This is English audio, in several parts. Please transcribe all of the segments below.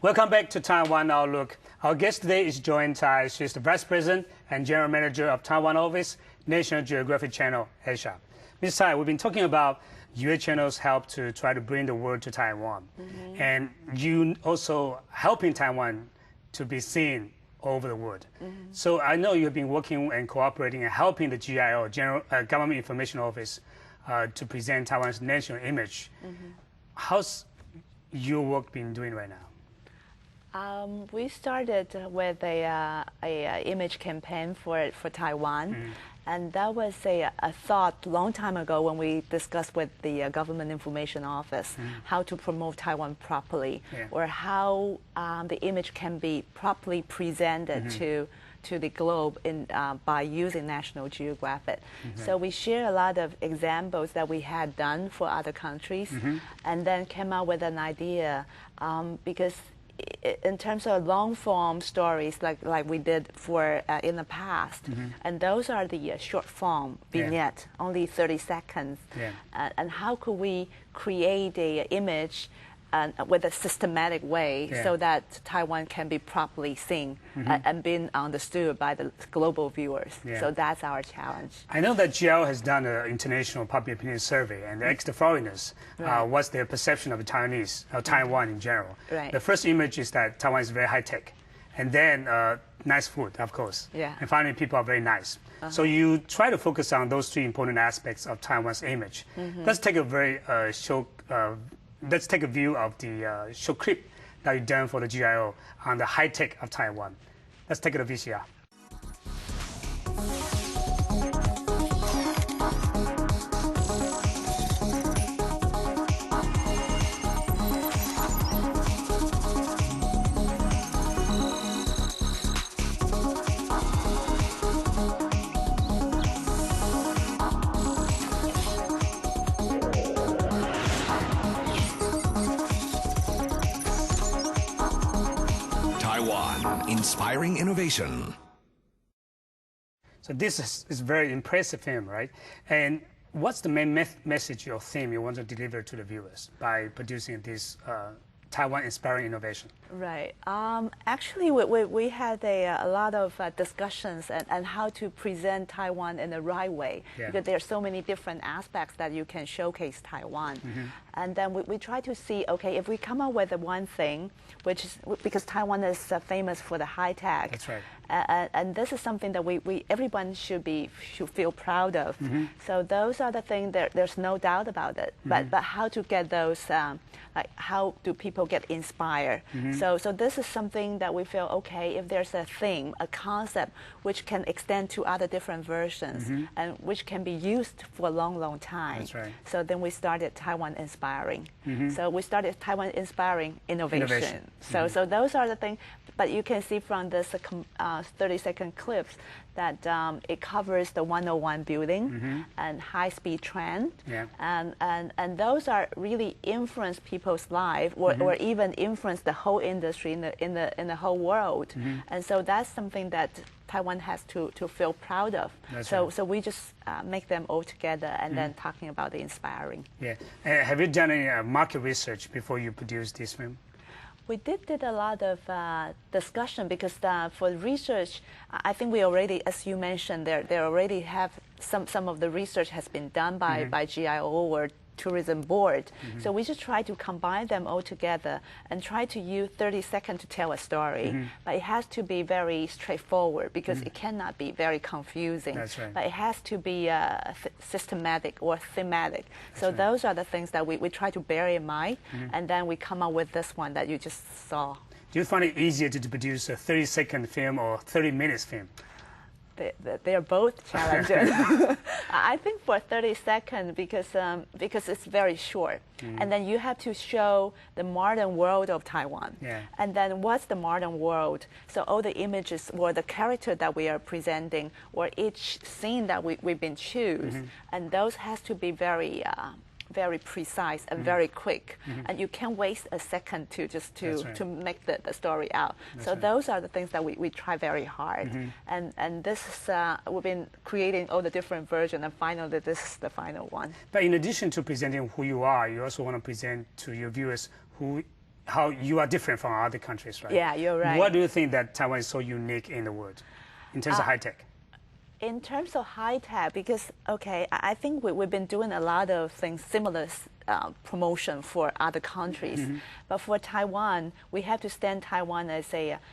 Welcome back to Taiwan Outlook. Our guest today is Joanne Tsai. She's the Vice President and General Manager of Taiwan Office, National Geographic Channel, Asia. Ms. Tsai, we've been talking about your channel's help to try to bring the world to Taiwan. And you also helping Taiwan to be seen all over the world. So I know you've been working and cooperating and helping the GIO, Government Information Office, to present Taiwan's national image. How's your work been doing right now? We started with a image campaign for Taiwan, and that was a thought a long time ago when we discussed with the Government Information Office how to promote Taiwan properly, or how the image can be properly presented to the globe by using National Geographic. So we share a lot of examples that we had done for other countries, and then came out with an idea because in terms of long-form stories, like we did for in the past, and those are the short-form vignette, only 30 seconds. And how could we create an image with a systematic way so that Taiwan can be properly seen and being understood by the global viewers? So that's our challenge. I know that GIO has done an international public opinion survey and asked the foreigners what's their perception of the Taiwanese, Taiwan in general. The first image is that Taiwan is very high-tech, and then nice food, of course. And finally, people are very nice. So you try to focus on those three important aspects of Taiwan's image. Let's take a very let's take a view of the short clip that you've done for the GIO on the high-tech of Taiwan. Let's take it to VCR. Taiwan, inspiring innovation. So this is very impressive film, right? And what's the main message or theme you want to deliver to the viewers by producing this Taiwan inspiring innovation? Right. Actually, we had a lot of discussions and how to present Taiwan in the right way, because there are so many different aspects that you can showcase Taiwan. And then we try to see, okay, if we come up with one thing, which is because Taiwan is famous for the high tech. That's right. And this is something that everyone should feel proud of. So those are the things there's no doubt about it. But how to get those, like how do people get inspired? So this is something that we feel, okay, if there's a theme, a concept which can extend to other different versions and which can be used for a long time. That's right. So then we started Taiwan Inspiring. So we started Taiwan Inspiring Innovation. So those are the things. But you can see from this 30-second clips that it covers the 101 building and high-speed train, and those are really influence people's life, or even influence the whole industry in the whole world. And so that's something that Taiwan has to feel proud of. So we just make them all together and then talking about the inspiring. Have you done any market research before you produced this film? We did a lot of discussion because for research, I think we already, as you mentioned, there already have some of the research has been done by GIO or Tourism Board. So we just try to combine them all together and try to use 30 seconds to tell a story. But it has to be very straightforward because it cannot be very confusing. That's right. But it has to be systematic or thematic. So those are the things that we try to bear in mind, and then we come up with this one that you just saw. Do you find it easier to produce a 30-second film or 30 minutes film? They are both challenging. I think for 30 seconds because it's very short, and then you have to show the modern world of Taiwan. And then what's the modern world? So all the images or the character that we are presenting, or each scene that we've been choose, and those has to be very very precise and very quick, and you can't waste a second to make the story out. So those are the things that we try very hard, and this is we've been creating all the different versions, and finally this is the final one. But in addition to presenting who you are, you also want to present to your viewers who how you are different from other countries, right? Yeah, you're right. What do you think that Taiwan is so unique in the world in terms of high tech? In terms of high tech, because, okay, I think we've been doing a lot of things similar promotion for other countries. But for Taiwan, we have to stand Taiwan as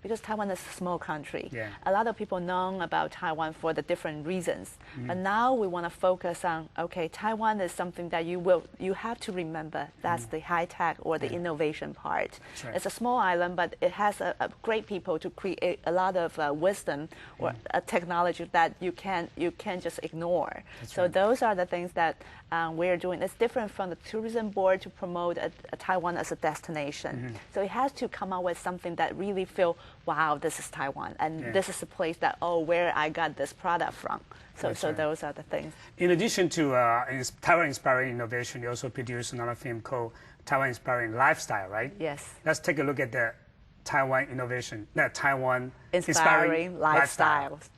because Taiwan is a small country. Yeah. A lot of people know about Taiwan for the different reasons. But now we want to focus on, okay, Taiwan is something that you have to remember. That's the high tech or the innovation part. Right. It's a small island, but it has a great people to create a lot of wisdom or a technology that you can't just ignore. So those are the things that we're doing. It's different from the tourism board to promote Taiwan as a destination. So it has to come out with something that really feel, wow, this is Taiwan, and this is a place that, oh, where I got this product from. So those are the things. In addition to Taiwan Inspiring Innovation, you also produce another film called Taiwan Inspiring Lifestyle, right? Yes. Let's take a look at the Taiwan Innovation, Taiwan Inspiring Lifestyles.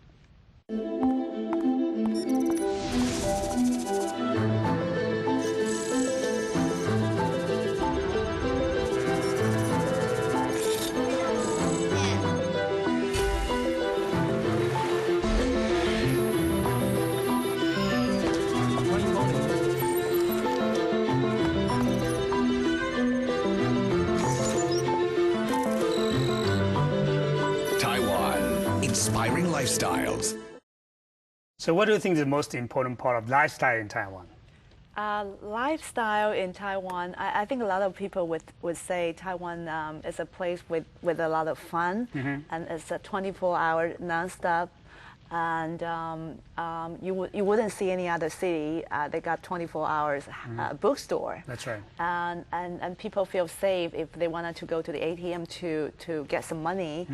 Taiwan, inspiring lifestyles. So what do you think is the most important part of lifestyle in Taiwan? Lifestyle in Taiwan, I think a lot of people would say Taiwan is a place with a lot of fun, and it's a 24-hour nonstop. And you wouldn't see any other city. They got 24 hours bookstore. That's right. And people feel safe if they wanted to go to the ATM to get some money.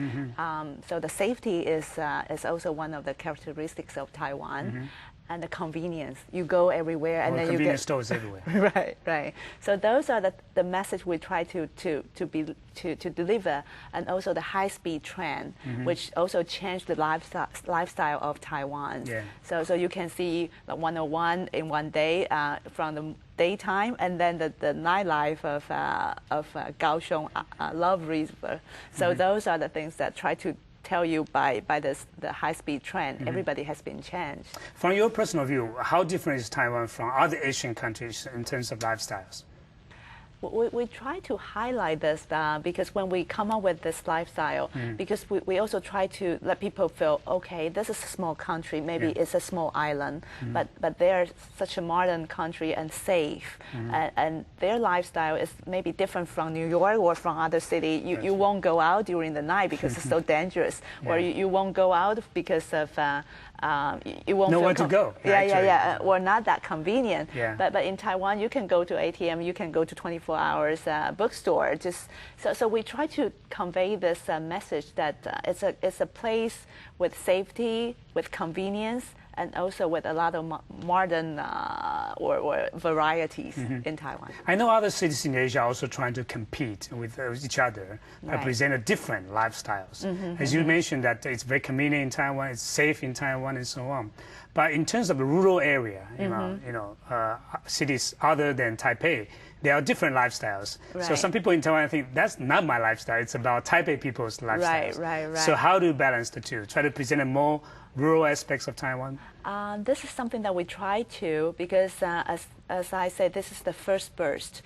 So the safety is also one of the characteristics of Taiwan. And the convenience. You go everywhere, and then you get convenience stores everywhere. right. So those are the message we try to deliver, and also the high-speed train, which also changed the lifestyle of Taiwan. Yeah. So you can see the 101 in one day from the daytime, and then the nightlife of Kaohsiung Love River. So those are the things that try to tell you by the high-speed train, everybody has been changed. From your personal view, how different is Taiwan from other Asian countries in terms of lifestyles? We try to highlight this because when we come up with this lifestyle, because we also try to let people feel, okay, this is a small country, maybe it's a small island, but they're such a modern country and safe, and their lifestyle is maybe different from New York or from other city. You won't go out during the night because it's so dangerous, or you won't go out because of you won't nowhere to go. Or not that convenient. But in Taiwan, you can go to ATM, you can go to 24 hours bookstore. So we try to convey this message that it's a place with safety, with convenience, and also with a lot of modern or varieties in Taiwan. I know other cities in Asia are also trying to compete with each other by presenting different lifestyles. As you mentioned, that it's very convenient in Taiwan, it's safe in Taiwan, and so on. But in terms of the rural area, cities other than Taipei, there are different lifestyles. So some people in Taiwan think that's not my lifestyle. It's about Taipei people's lifestyles. Right. So how do you balance the two? Try to present a more rural aspects of Taiwan? This is something that we try to, because as I said, this is the first burst,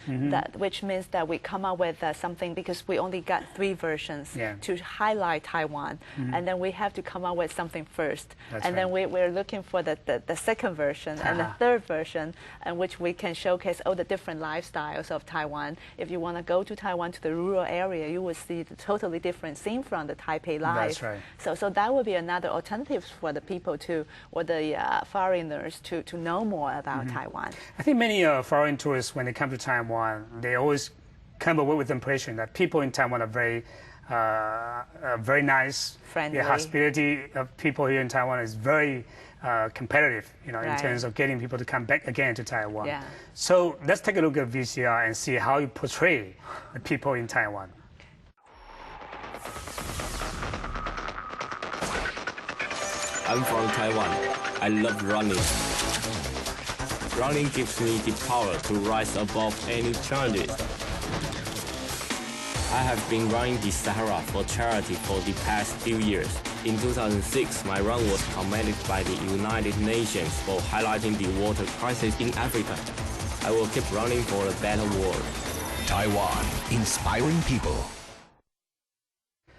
which means that we come up with something, because we only got 3 versions to highlight Taiwan, and then we have to come up with something first. Then we're looking for the second version and the third version, in which we can showcase all the different lifestyles of Taiwan. If you want to go to Taiwan, to the rural area, you will see the totally different scene from the Taipei life. That's right. So that would be another alternative for the people or the foreigners to know more about Taiwan. I think many foreign tourists, when they come to Taiwan, they always come away with the impression that people in Taiwan are very nice, friendly. The hospitality of people here in Taiwan is very competitive, in terms of getting people to come back again to Taiwan. So let's take a look at VCR and see how you portray the people in Taiwan. I'm from Taiwan. I love running. Running gives me the power to rise above any challenges. I have been running the Sahara for charity for the past few years. In 2006, my run was commended by the United Nations for highlighting the water crisis in Africa. I will keep running for a better world. Taiwan, inspiring people.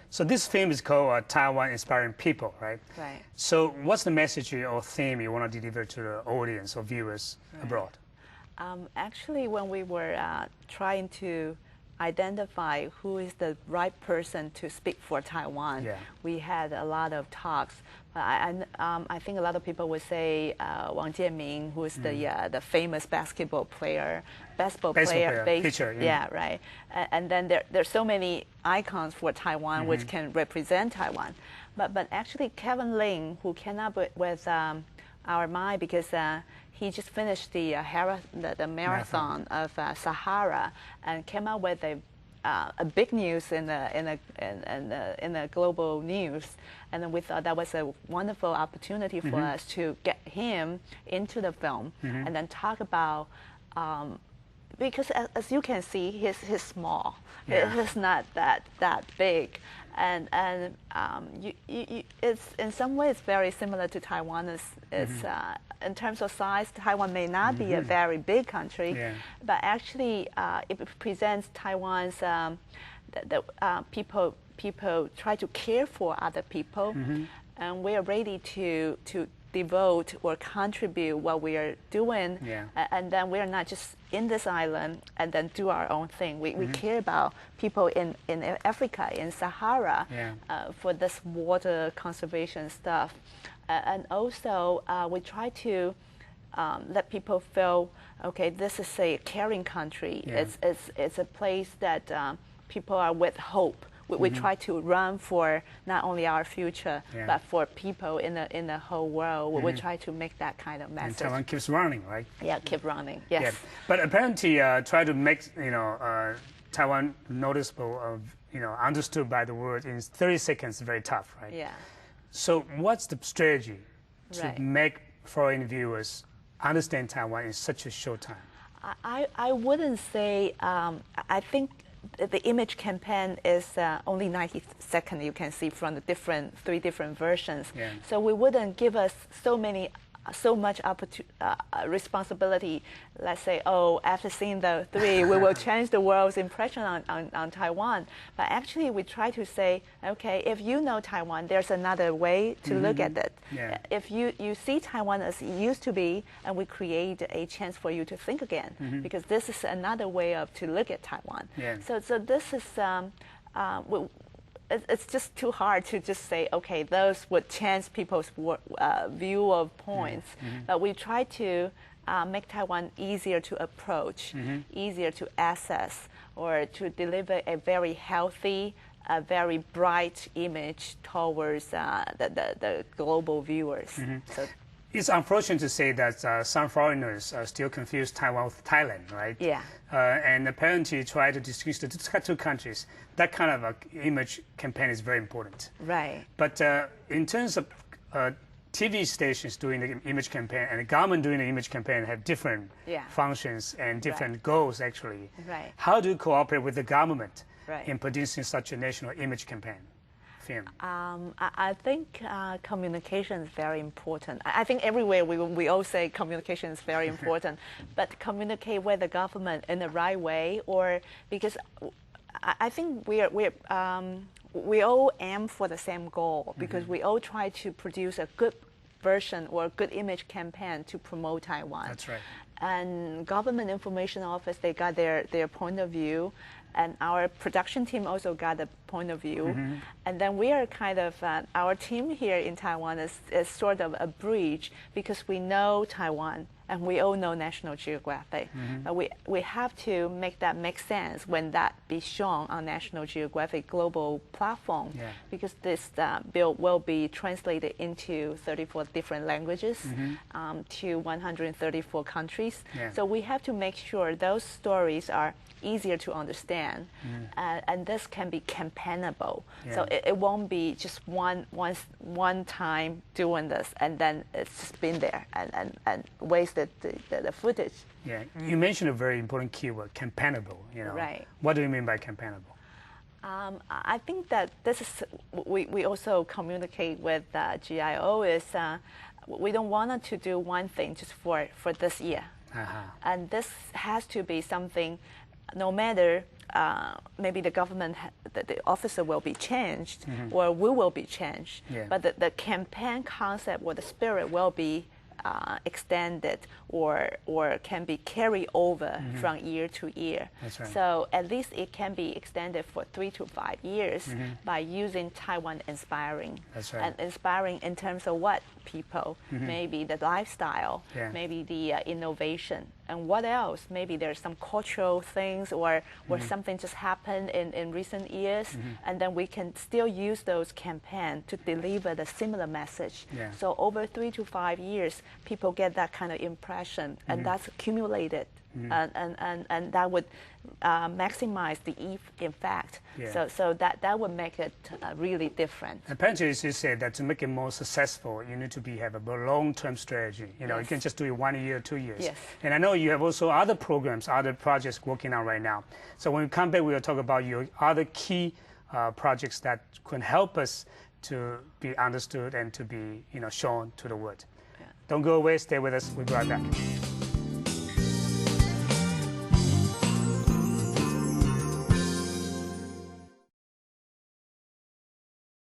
So this film is called Taiwan Inspiring People, right? Right. So what's the message or theme you want to deliver to the audience or viewers abroad? Actually, when we were trying to identify who is the right person to speak for Taiwan, we had a lot of talks. I think a lot of people would say Wang Jianming, who is the famous basketball player, pitcher, yeah, right. And then there's so many icons for Taiwan which can represent Taiwan. But actually, Kevin Ling, who came up with our mind because he just finished the marathon of Sahara and came out with a big news in the global news, and then we thought that was a wonderful opportunity for us to get him into the film and then talk about. Because as you can see, he's small. He's not that big, and it's in some ways very similar to Taiwan. It's in terms of size, Taiwan may not be a very big country, but actually it presents Taiwan's people try to care for other people, and we are ready to devote or contribute what we are doing, and then we are not just in this island and then do our own thing. We care about people in Africa, in Sahara, for this water conservation stuff, and also we try to let people feel, okay, this is a caring country. It's a place that people are with hope. We try to run for not only our future, but for people in the whole world. We try to make that kind of message. And Taiwan keeps running, right? Yeah, keep running. Yes. Yeah. But apparently, try to make Taiwan noticeable, understood by the world in 30 seconds. Very tough, right? Yeah. So, what's the strategy to Right. make foreign viewers understand Taiwan in such a short time? I wouldn't say. I think the image campaign is only 90 seconds. You can see from the three different versions. So we wouldn't give us so much responsibility. Let's say, after seeing the three, we will change the world's impression on Taiwan. But actually, we try to say, okay, if you know Taiwan, there's another way to look at it. If you see Taiwan as it used to be, and we create a chance for you to think again, because this is another way to look at Taiwan. So this is. It's just too hard to just say, okay, those would change people's view of points. But we try to make Taiwan easier to approach, easier to access, or to deliver a very healthy, a very bright image towards the global viewers. So, it's unfortunate to say that some foreigners still confuse Taiwan with Thailand, right? Yeah. And apparently try to distinguish the two countries. That kind of image campaign is very important. Right. But in terms of TV stations doing the image campaign and the government doing the image campaign have different functions and different goals, actually. Right. How do you cooperate with the government Right. in producing such a national image campaign? Film. I think communication is very important. I think everywhere we all say communication is very important, but communicate with the government in the right way, or because I think we all aim for the same goal, because we all try to produce a good version or a good image campaign to promote Taiwan. That's right. And Government Information Office, they got their point of view, and our production team also got a point of view. And then we are kind of, our team here in Taiwan is sort of a bridge, because we know Taiwan and we all know National Geographic. But we have to make that make sense when that be shown on National Geographic global platform, because this bill will be translated into 34 different languages to 134 countries. So we have to make sure those stories are easier to understand, and this can be campaignable. So it won't be just one time doing this and then it's just been there and wasted the footage. You mentioned a very important keyword, campaignable. Right. What do you mean by campaignable? I think that this is, we also communicate with GIO is we don't want to do one thing just for this year. And this has to be something, no matter maybe the government, the officer will be changed or we will be changed, but the campaign concept or the spirit will be extended or can be carried over from year to year. That's right. So at least it can be extended for 3 to 5 years by using Taiwan inspiring. That's right. And inspiring in terms of what people, maybe the lifestyle, maybe the innovation, and what else? Maybe there's some cultural things or something just happened in recent years, and then we can still use those campaigns to deliver the similar message. So over 3 to 5 years, people get that kind of impression, and that's accumulated, and that would maximize the effect. So that would make it really different. Apparently, as you said, that to make it more successful, you need to have a long-term strategy. You know, you can just do it 1 year, 2 years. And I know you have also other programs, other projects working on right now. So when we come back, we will talk about your other key projects that can help us to be understood and to be, shown to the world. Don't go away. Stay with us. We'll be right back.